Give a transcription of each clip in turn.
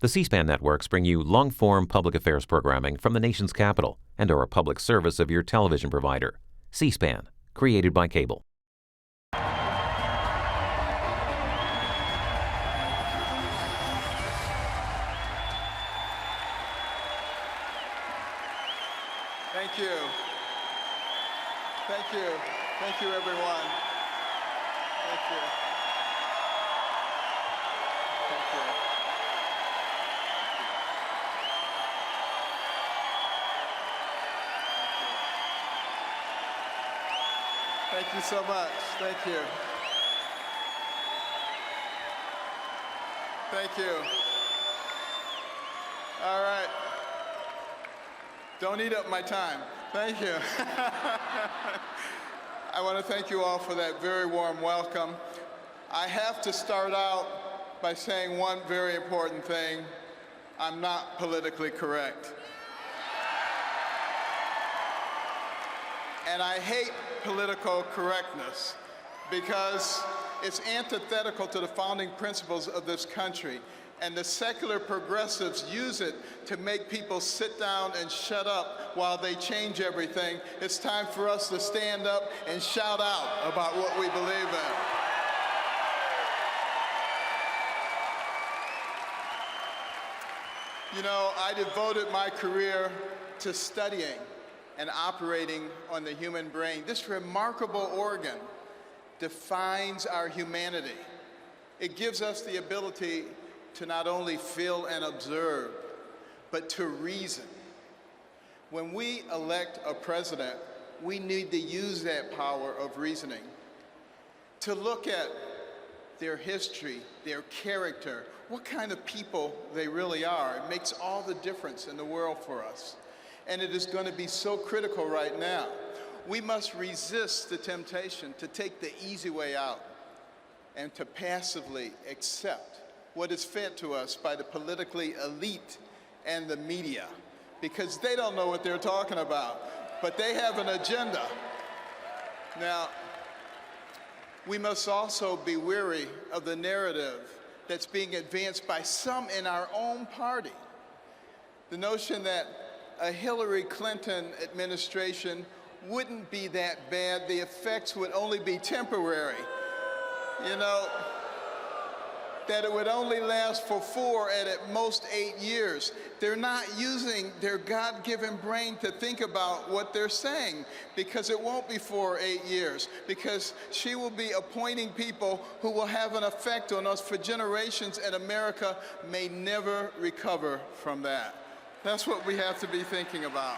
The C-SPAN networks bring you long-form public affairs programming from the nation's capital and are a public service of your television provider. C-SPAN, created by cable. Thank you. Thank you. Thank you, everyone. Thank you. Thank you. Thank you so much. Thank you. Thank you. All right. Don't eat up my time. Thank you. I want to thank you all for that very warm welcome. I have to start out by saying one very important thing. I'm not politically correct. And I hate political correctness because it's antithetical to the founding principles of this country. And the secular progressives use it to make people sit down and shut up while they change everything. It's time for us to stand up and shout out about what we believe in. You know, I devoted my career to studying and operating on the human brain. This remarkable organ defines our humanity. It gives us the ability to not only feel and observe, but to reason. When we elect a president, we need to use that power of reasoning to look at their history, their character, what kind of people they really are. It makes all the difference in the world for us. And it is going to be so critical right now. We must resist the temptation to take the easy way out and to passively accept what is fed to us by the politically elite and the media, because they don't know what they're talking about, but they have an agenda. Now, we must also be wary of the narrative that's being advanced by some in our own party. The notion that a Hillary Clinton administration wouldn't be that bad, the effects would only be temporary. You know, that it would only last for 4 and at most 8 years. They're not using their God-given brain to think about what they're saying, because it won't be 4 or 8 years, because she will be appointing people who will have an effect on us for generations, and America may never recover from that. That's what we have to be thinking about.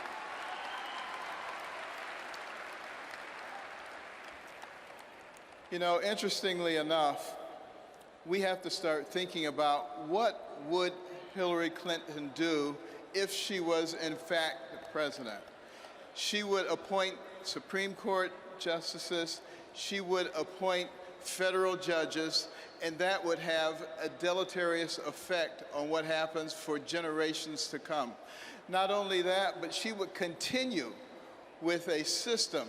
You know, interestingly enough, we have to start thinking about what would Hillary Clinton do if she was in fact the president. She would appoint Supreme Court justices, she would appoint federal judges, and that would have a deleterious effect on what happens for generations to come. Not only that, but she would continue with a system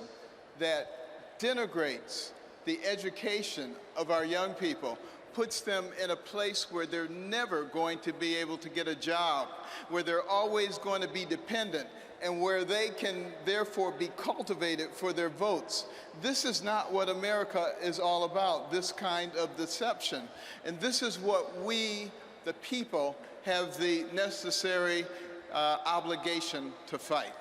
that denigrates the education of our young people, puts them in a place where they're never going to be able to get a job, where they're always going to be dependent, and where they can therefore be cultivated for their votes. This is not what America is all about, this kind of deception. And this is what we, the people, have the necessary obligation to fight.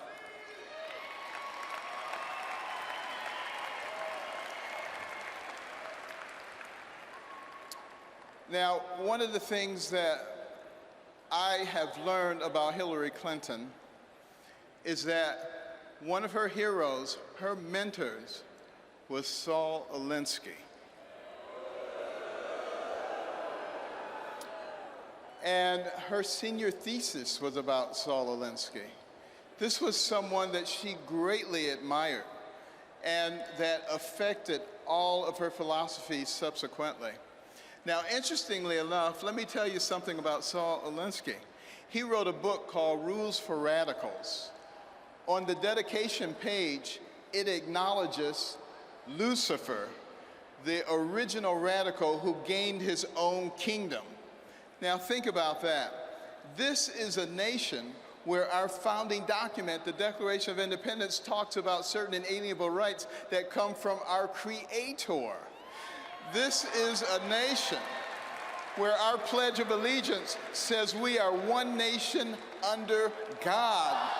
Now, one of the things that I have learned about Hillary Clinton is that one of her heroes, her mentors, was Saul Alinsky. And her senior thesis was about Saul Alinsky. This was someone that she greatly admired and that affected all of her philosophies subsequently. Now, interestingly enough, let me tell you something about Saul Alinsky. He wrote a book called Rules for Radicals. On the dedication page, it acknowledges Lucifer, the original radical who gained his own kingdom. Now, think about that. This is a nation where our founding document, the Declaration of Independence, talks about certain inalienable rights that come from our Creator. This is a nation where our Pledge of Allegiance says we are one nation under God.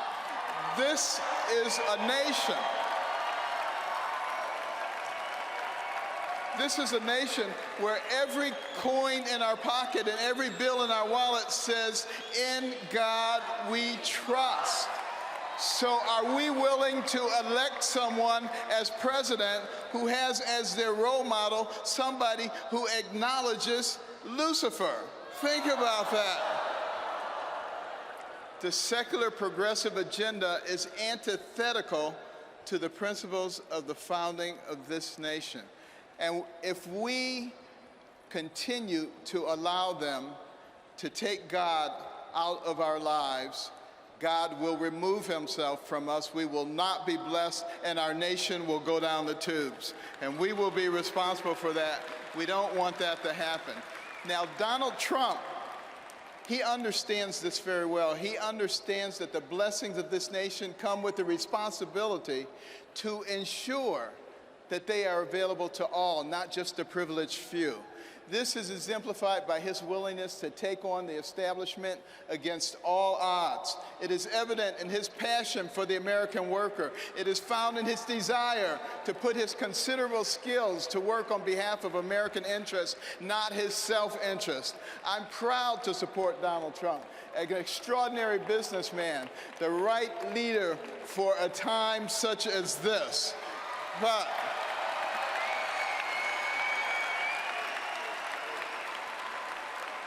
This is a nation. This is a nation where every coin in our pocket and every bill in our wallet says, "In God we trust." So are we willing to elect someone as president who has as their role model somebody who acknowledges Lucifer? Think about that. The secular progressive agenda is antithetical to the principles of the founding of this nation. And if we continue to allow them to take God out of our lives, God will remove himself from us. We will not be blessed, and our nation will go down the tubes. And we will be responsible for that. We don't want that to happen. Now, Donald Trump, he understands this very well. He understands that the blessings of this nation come with the responsibility to ensure that they are available to all, not just the privileged few. This is exemplified by his willingness to take on the establishment against all odds. It is evident in his passion for the American worker. It is found in his desire to put his considerable skills to work on behalf of American interests, not his self-interest. I'm proud to support Donald Trump, an extraordinary businessman, the right leader for a time such as this.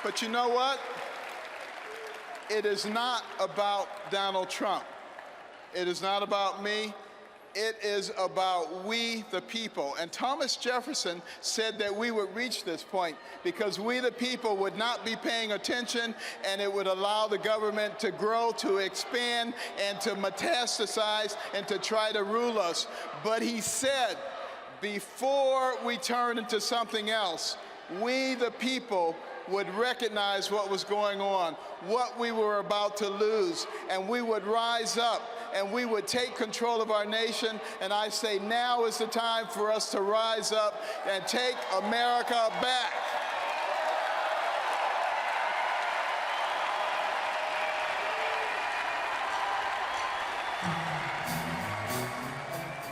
But you know what? It is not about Donald Trump. It is not about me. It is about we, the people. And Thomas Jefferson said that we would reach this point because we, the people, would not be paying attention, and it would allow the government to grow, to expand, and to metastasize, and to try to rule us. But he said, before we turn into something else, we, the people, would recognize what was going on, what we were about to lose, and we would rise up and we would take control of our nation. And I say now is the time for us to rise up and take America back.